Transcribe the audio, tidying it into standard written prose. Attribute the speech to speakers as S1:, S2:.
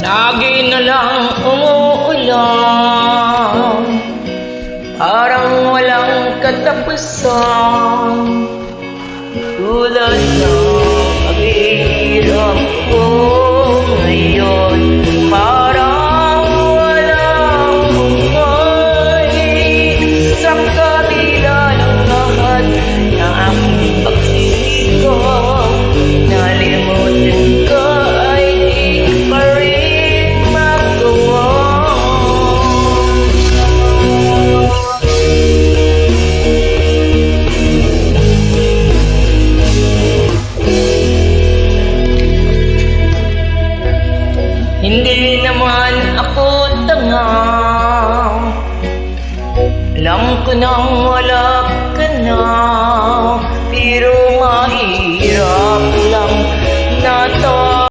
S1: Lagi na lang umuulan, parang walang katapusan. Tulad ng paghihirap ko ngayon, parang walang hukay. Sa kabila ng lahat ng aking pagsisikap, nalimutin ka ay di pa rin magawa. Hindi naman ako tanga, alam ko nang wala ka na.